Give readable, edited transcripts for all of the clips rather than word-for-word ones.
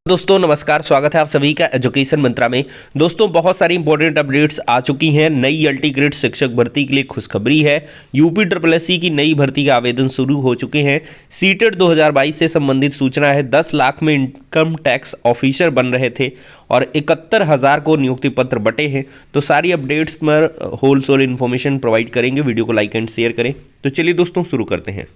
दोस्तों नमस्कार, स्वागत है आप सभी का एजुकेशन मंत्रा में। दोस्तों बहुत सारी इंपॉर्टेंट अपडेट्स आ चुकी हैं। नई अल्टी ग्रेड शिक्षक भर्ती के लिए खुशखबरी है। यूपी ट्रिपल एससी की नई भर्ती के आवेदन शुरू हो चुके हैं। सीटेट 2022 से संबंधित सूचना है। 10 लाख में इनकम टैक्स ऑफिसर बन रहे थे और 71,000 को नियुक्ति पत्र बटे हैं। तो सारी अपडेट्स पर होलसेल इन्फॉर्मेशन प्रोवाइड करेंगे। वीडियो को लाइक एंड शेयर करें। तो चलिए दोस्तों शुरू करते हैं।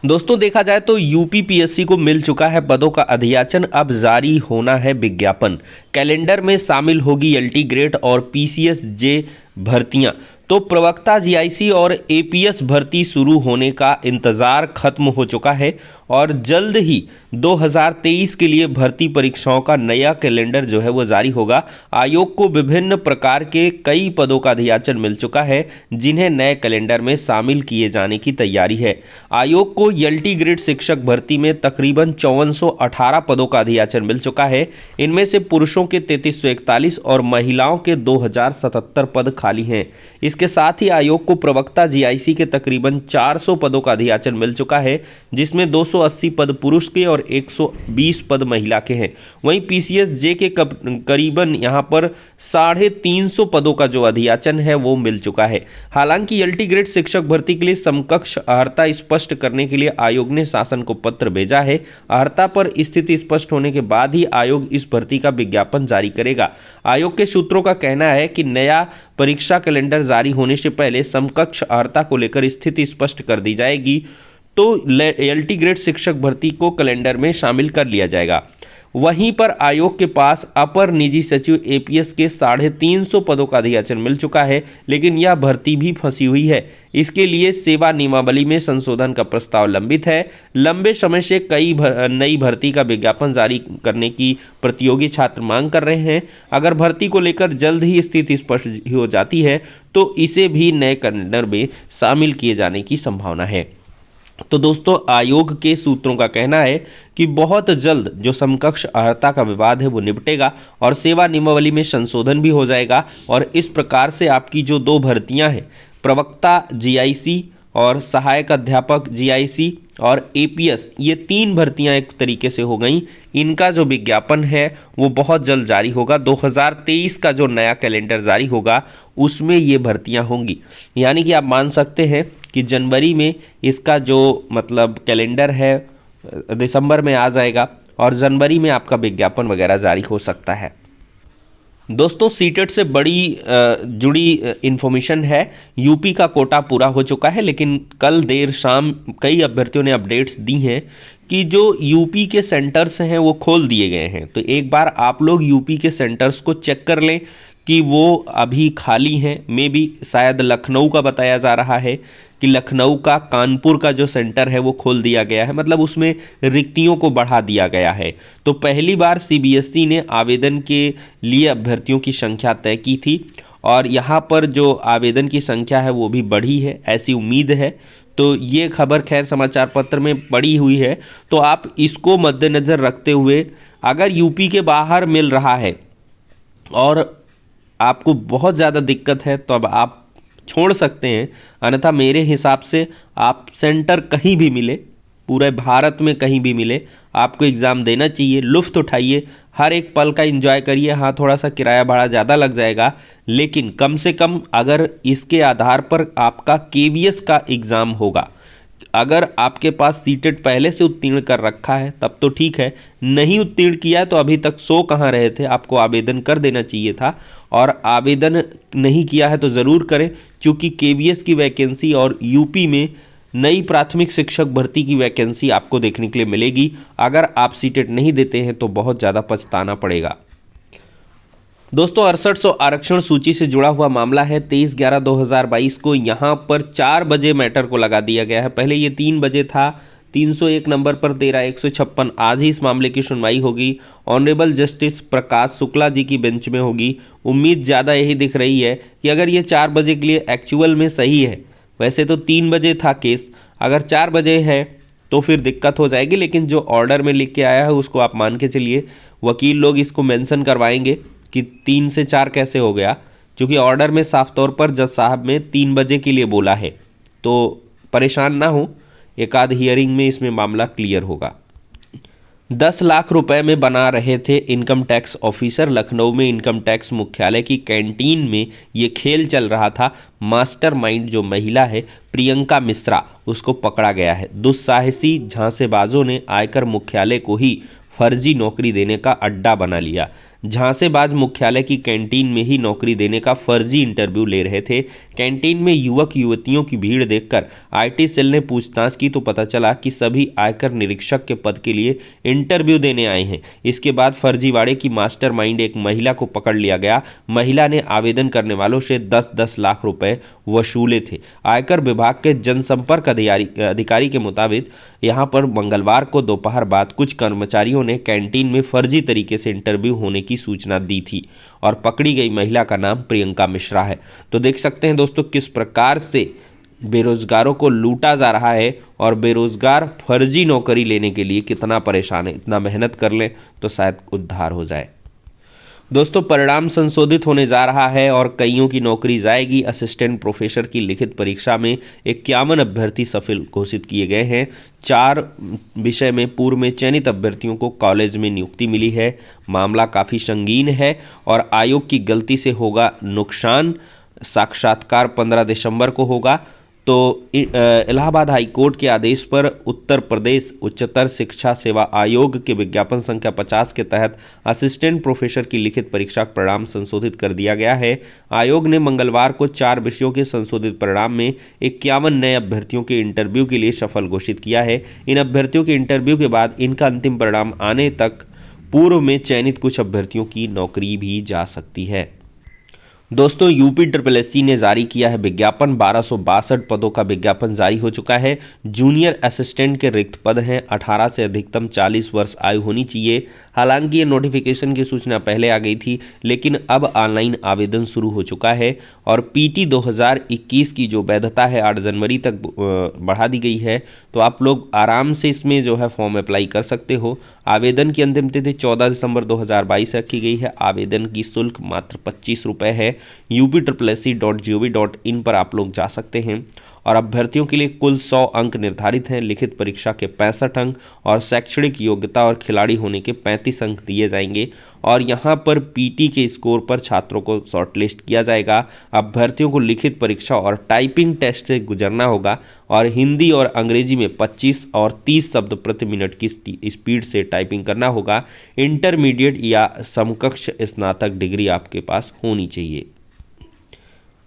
दोस्तों देखा जाए तो यूपीपीएससी को मिल चुका है पदों का अधियाचन, अब जारी होना है विज्ञापन। कैलेंडर में शामिल होगी एलटी ग्रेड और पीसीएस जे भर्तियां। तो प्रवक्ता जीआईसी और एपीएस भर्ती शुरू होने का इंतजार खत्म हो चुका है और जल्द ही 2023 के लिए भर्ती परीक्षाओं का नया कैलेंडर जो है वो जारी होगा। आयोग को विभिन्न प्रकार के कई पदों का अधियाचन मिल चुका है जिन्हें नए कैलेंडर में शामिल किए जाने की तैयारी है। आयोग को एलटी ग्रेड शिक्षक भर्ती में तकरीबन 5418 पदों का अधियाचन मिल चुका है। इनमें से पुरुषों के 3341 और महिलाओं के 2077 पद खाली हैं। इसके साथ ही आयोग को प्रवक्ता जीआईसी के तकरीबन 400 पदों का अधियाचन मिल चुका है, जिसमें 280 पद पुरुष के और 120 पद महिला के हैं। वहीं पीसीएस जे के करीबन यहां पर 350 पदों का जो अधियाचन है वो मिल चुका है। हालांकि एलटी ग्रेड शिक्षक भर्ती के लिए समकक्ष अर्हता स्पष्ट करने के लिए आयोग ने शासन को पत्र भेजा है। अर्हता पर स्थिति स्पष्ट होने के बाद ही आयोग इस भर्ती का विज्ञापन जारी करेगा। आयोग के सूत्रों का कहना है कि नया परीक्षा कैलेंडर जारी होने से पहले समकक्ष अर्हता को लेकर स्थिति स्पष्ट कर दी जाएगी, तो एलटी ग्रेड शिक्षक भर्ती को कैलेंडर में शामिल कर लिया जाएगा। वहीं पर आयोग के पास अपर निजी सचिव एपीएस के 350 पदों का अधियाचन मिल चुका है, लेकिन यह भर्ती भी फंसी हुई है। इसके लिए सेवा नियमावली में संशोधन का प्रस्ताव लंबित है। लंबे समय से नई भर्ती का विज्ञापन जारी करने की प्रतियोगी छात्र मांग कर रहे हैं। अगर भर्ती को लेकर जल्द ही स्थिति स्पष्ट हो जाती है तो इसे भी नए कैलेंडर में शामिल किए जाने की संभावना है। तो दोस्तों आयोग के सूत्रों का कहना है कि बहुत जल्द जो समकक्ष अर्हता का विवाद है वो निपटेगा और सेवा नियमावली में संशोधन भी हो जाएगा और इस प्रकार से आपकी जो दो भर्तियां हैं, प्रवक्ता जीआईसी और सहायक अध्यापक जीआईसी और एपीएस, ये 3 भर्तियां एक तरीके से हो गई। इनका जो विज्ञापन है वो बहुत जल्द जारी होगा। 2023 का जो नया कैलेंडर जारी होगा उसमें ये भर्तियां होंगी। यानी कि आप मान सकते हैं कि जनवरी में इसका जो कैलेंडर है दिसंबर में आ जाएगा और जनवरी में आपका विज्ञापन वगैरह जारी हो सकता है। दोस्तों सीटेट से बड़ी जुड़ी इंफॉर्मेशन है। यूपी का कोटा पूरा हो चुका है, लेकिन कल देर शाम कई अभ्यर्थियों ने अपडेट्स दी हैं कि जो यूपी के सेंटर्स हैं वो खोल दिए गए हैं। तो एक बार आप लोग यूपी के सेंटर्स को चेक कर लें कि वो अभी खाली हैं। मे बी शायद लखनऊ का बताया जा रहा है कि लखनऊ का, कानपुर का जो सेंटर है वो खोल दिया गया है, उसमें रिक्तियों को बढ़ा दिया गया है। तो पहली बार सीबीएसई ने आवेदन के लिए अभ्यर्थियों की संख्या तय की थी और यहाँ पर जो आवेदन की संख्या है वो भी बढ़ी है, ऐसी उम्मीद है। तो ये खबर खैर समाचार पत्र में पड़ी हुई है, तो आप इसको मद्देनजर रखते हुए अगर यूपी के बाहर मिल रहा है और आपको बहुत ज़्यादा दिक्कत है तो अब आप छोड़ सकते हैं। अन्यथा मेरे हिसाब से आप सेंटर कहीं भी मिले, पूरे भारत में कहीं भी मिले, आपको एग्ज़ाम देना चाहिए। लुफ्त उठाइए, हर एक पल का एंजॉय करिए। हाँ, थोड़ा सा किराया भाड़ा ज़्यादा लग जाएगा, लेकिन कम से कम अगर इसके आधार पर आपका केवीएस का एग्ज़ाम होगा, अगर आपके पास सीटेट पहले से उत्तीर्ण कर रखा है तब तो ठीक है, नहीं उत्तीर्ण किया है तो अभी तक सो कहाँ रहे थे, आपको आवेदन कर देना चाहिए था। और आवेदन नहीं किया है तो ज़रूर करें, क्योंकि केवीएस की वैकेंसी और यूपी में नई प्राथमिक शिक्षक भर्ती की वैकेंसी आपको देखने के लिए मिलेगी। अगर आप सीटेट नहीं देते हैं तो बहुत ज़्यादा पछताना पड़ेगा। दोस्तों 6800 आरक्षण सूची से जुड़ा हुआ मामला है। 23/11/2022 को यहाँ पर 4 बजे मैटर को लगा दिया गया है। पहले ये 3 बजे था। 301 नंबर पर 13/156 आज ही इस मामले की सुनवाई होगी। ऑनरेबल जस्टिस प्रकाश शुक्ला जी की बेंच में होगी। उम्मीद ज़्यादा यही दिख रही है कि अगर ये 4 बजे के लिए एक्चुअल में सही है, वैसे तो 3 बजे था केस, अगर 4 बजे है तो फिर दिक्कत हो जाएगी। लेकिन जो ऑर्डर में लिख के आया है उसको आप मान के चलिए। वकील लोग इसको मेंशन करवाएंगे कि 3 से 4 कैसे हो गया, क्योंकि ऑर्डर में साफ तौर पर जज साहब में 3 बजे के लिए बोला है। तो परेशान ना हो, एक आध हियरिंग में इसमें मामला क्लियर होगा। 10 लाख रुपए में बना रहे थे इनकम टैक्स ऑफिसर। लखनऊ में इनकम टैक्स मुख्यालय की कैंटीन में ये खेल चल रहा था। मास्टरमाइंड जो महिला है प्रियंका मिश्रा, उसको पकड़ा गया है। दुस्साहसी झांसेबाजों ने आयकर मुख्यालय को ही फर्जी नौकरी देने का अड्डा बना लिया। झांसेबाज मुख्यालय की कैंटीन में ही नौकरी देने का फर्जी इंटरव्यू ले रहे थे। कैंटीन में युवक युवतियों की भीड़ देखकर आईटी सेल ने पूछताछ की तो पता चला कि सभी आयकर निरीक्षक के पद के लिए इंटरव्यू देने आए हैं। इसके बाद फर्जीवाड़े की मास्टरमाइंड एक महिला को पकड़ लिया गया। महिला ने आवेदन करने वालों से 10-10 लाख रुपए वसूले थे। आयकर विभाग के जनसंपर्क अधिकारी के मुताबिक यहां पर मंगलवार को दोपहर बाद कुछ कर्मचारियों ने कैंटीन में फर्जी तरीके से इंटरव्यू होने की सूचना दी थी और पकड़ी गई महिला का नाम प्रियंका मिश्रा है। तो देख सकते हैं दोस्तों किस प्रकार से बेरोजगारों को लूटा जा रहा है और बेरोजगार फर्जी नौकरी लेने के लिए कितना परेशान है। इतना मेहनत कर लें तो शायद उद्धार हो जाए। दोस्तों परिणाम संशोधित होने जा रहा है और कईयों की नौकरी जाएगी। असिस्टेंट प्रोफेसर की लिखित परीक्षा में 51 अभ्यर्थी सफल घोषित किए गए हैं। 4 विषय में पूर्व में चयनित अभ्यर्थियों को कॉलेज में नियुक्ति मिली है। मामला काफ़ी संगीन है और आयोग की गलती से होगा नुकसान। साक्षात्कार 15 दिसंबर को होगा। तो इलाहाबाद हाई कोर्ट के आदेश पर उत्तर प्रदेश उच्चतर शिक्षा सेवा आयोग के विज्ञापन संख्या 50 के तहत असिस्टेंट प्रोफेसर की लिखित परीक्षा का परिणाम संशोधित कर दिया गया है। आयोग ने मंगलवार को 4 विषयों के संशोधित परिणाम में 51 नए अभ्यर्थियों के इंटरव्यू के लिए सफल घोषित किया है। इन अभ्यर्थियों के इंटरव्यू के बाद इनका अंतिम परिणाम आने तक पूर्व में चयनित कुछ अभ्यर्थियों की नौकरी भी जा सकती है। दोस्तों यूपी SSSC ने जारी किया है विज्ञापन। 1262 पदों का विज्ञापन जारी हो चुका है। जूनियर असिस्टेंट के रिक्त पद हैं। 18 से अधिकतम 40 वर्ष आयु होनी चाहिए। हालांकि ये नोटिफिकेशन की सूचना पहले आ गई थी, लेकिन अब ऑनलाइन आवेदन शुरू हो चुका है और पीटी 2021 की जो वैधता है 8 जनवरी तक बढ़ा दी गई है। तो आप लोग आराम से इसमें जो है फॉर्म अप्लाई कर सकते हो। आवेदन की अंतिम तिथि 14 दिसंबर 2022 रखी गई है। आवेदन की शुल्क मात्र 25 रुपये है। upSSC.gov.in पर आप लोग जा सकते हैं और अभ्यर्थियों के लिए कुल 100 अंक निर्धारित हैं। लिखित परीक्षा के 65 अंक और शैक्षणिक योग्यता और खिलाड़ी होने के 35 अंक दिए जाएंगे और यहाँ पर पीटी के स्कोर पर छात्रों को शॉर्टलिस्ट किया जाएगा। अभ्यर्थियों को लिखित परीक्षा और टाइपिंग टेस्ट से गुजरना होगा और हिंदी और अंग्रेजी में 25 और 30 शब्द प्रति मिनट की स्पीड से टाइपिंग करना होगा। इंटरमीडिएट या समकक्ष स्नातक डिग्री आपके पास होनी चाहिए।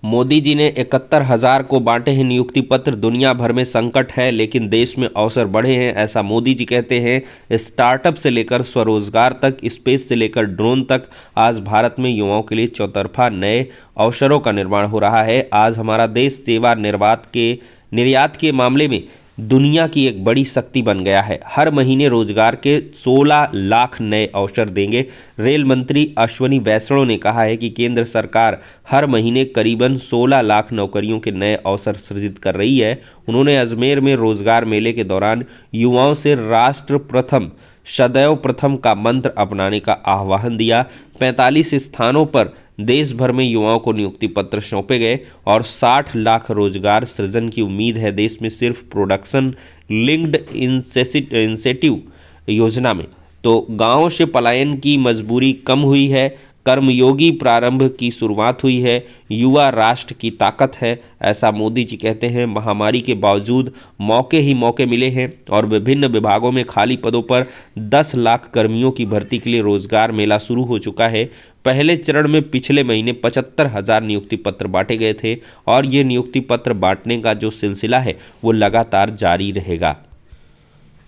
मोदी जी ने 71,000 को बांटे हैं नियुक्ति पत्र। दुनिया भर में संकट है लेकिन देश में अवसर बढ़े हैं, ऐसा मोदी जी कहते हैं। स्टार्टअप से लेकर स्वरोजगार तक, स्पेस से लेकर ड्रोन तक, आज भारत में युवाओं के लिए चौतरफा नए अवसरों का निर्माण हो रहा है। आज हमारा देश सेवा निर्यात के मामले में दुनिया की एक बड़ी शक्ति बन गया है। हर महीने रोजगार के 16 लाख नए अवसर देंगे। रेल मंत्री अश्वनी वैष्णव ने कहा है कि केंद्र सरकार हर महीने करीबन 16 लाख नौकरियों के नए अवसर सृजित कर रही है। उन्होंने अजमेर में रोजगार मेले के दौरान युवाओं से राष्ट्र प्रथम सदैव प्रथम का मंत्र अपनाने का आह्वान दिया। 45 स्थानों पर देश भर में युवाओं को नियुक्ति पत्र सौंपे गए और 60 लाख रोजगार सृजन की उम्मीद है देश में सिर्फ प्रोडक्शन लिंक्ड इंसेंटिव योजना में। तो गांवों से पलायन की मजबूरी कम हुई है। कर्मयोगी प्रारंभ की शुरुआत हुई है। युवा राष्ट्र की ताकत है, ऐसा मोदी जी कहते हैं। महामारी के बावजूद मौके ही मौके मिले हैं और विभिन्न विभागों में खाली पदों पर 10 लाख कर्मियों की भर्ती के लिए रोजगार मेला शुरू हो चुका है। पहले चरण में पिछले महीने 75,000 नियुक्ति पत्र बांटे गए थे और ये नियुक्ति पत्र बांटने का जो सिलसिला है वो लगातार जारी रहेगा।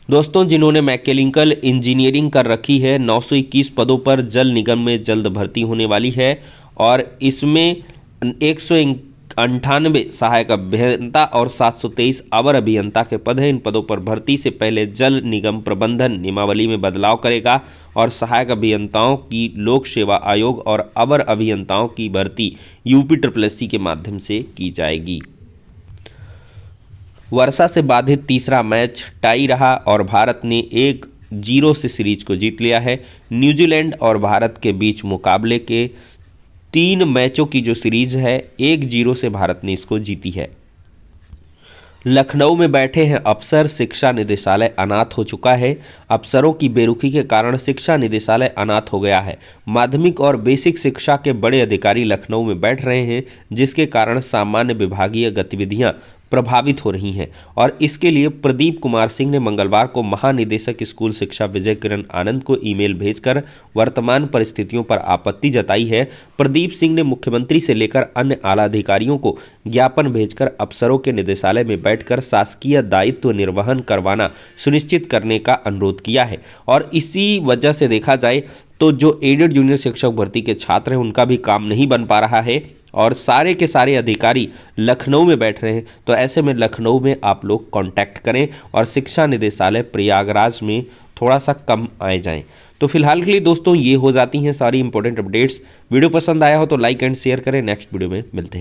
दोस्तों जिन्होंने मैकेनिकल इंजीनियरिंग कर रखी है, 921 पदों पर जल निगम में जल्द भर्ती होने वाली है और इसमें 198 सहायक अभियंता और 723 अवर अभियंता के पद हैं। इन पदों पर भर्ती से पहले जल निगम प्रबंधन नियमावली में बदलाव करेगा और सहायक अभियंताओं की लोक सेवा आयोग और अवर अभियंताओं की भर्ती UPSSC के माध्यम से की जाएगी। वर्षा से बाधित तीसरा मैच टाई रहा और भारत ने 1-0 से सीरीज को जीत लिया है। न्यूजीलैंड और भारत के बीच मुकाबले के 3 मैचों की जो सीरीज है 1-0 से भारत ने इसको जीती है। लखनऊ में बैठे हैं अफसर, शिक्षा निदेशालय अनाथ हो चुका है। अफसरों की बेरुखी के कारण शिक्षा निदेशालय अनाथ हो गया है। माध्यमिक और बेसिक शिक्षा के बड़े अधिकारी लखनऊ में बैठ रहे हैं, जिसके कारण सामान्य विभागीय गतिविधियां प्रभावित हो रही हैं और इसके लिए प्रदीप कुमार सिंह ने मंगलवार को महानिदेशक स्कूल शिक्षा विजय किरण आनंद को ईमेल भेजकर वर्तमान परिस्थितियों पर आपत्ति जताई है। प्रदीप सिंह ने मुख्यमंत्री से लेकर अन्य आला अधिकारियों को ज्ञापन भेजकर अफसरों के निदेशालय में बैठकर शासकीय दायित्व निर्वहन करवाना सुनिश्चित करने का अनुरोध किया है और इसी वजह से देखा जाए तो जो एडेड जूनियर शिक्षक भर्ती के छात्र हैं उनका भी काम नहीं बन पा रहा है और सारे के सारे अधिकारी लखनऊ में बैठ रहे हैं। तो ऐसे में लखनऊ में आप लोग कांटेक्ट करें और शिक्षा निदेशालय प्रयागराज में थोड़ा सा कम आए जाएं। तो फिलहाल के लिए दोस्तों ये हो जाती हैं सारी इंपॉर्टेंट अपडेट्स। वीडियो पसंद आया हो तो लाइक एंड शेयर करें। नेक्स्ट वीडियो में मिलते हैं।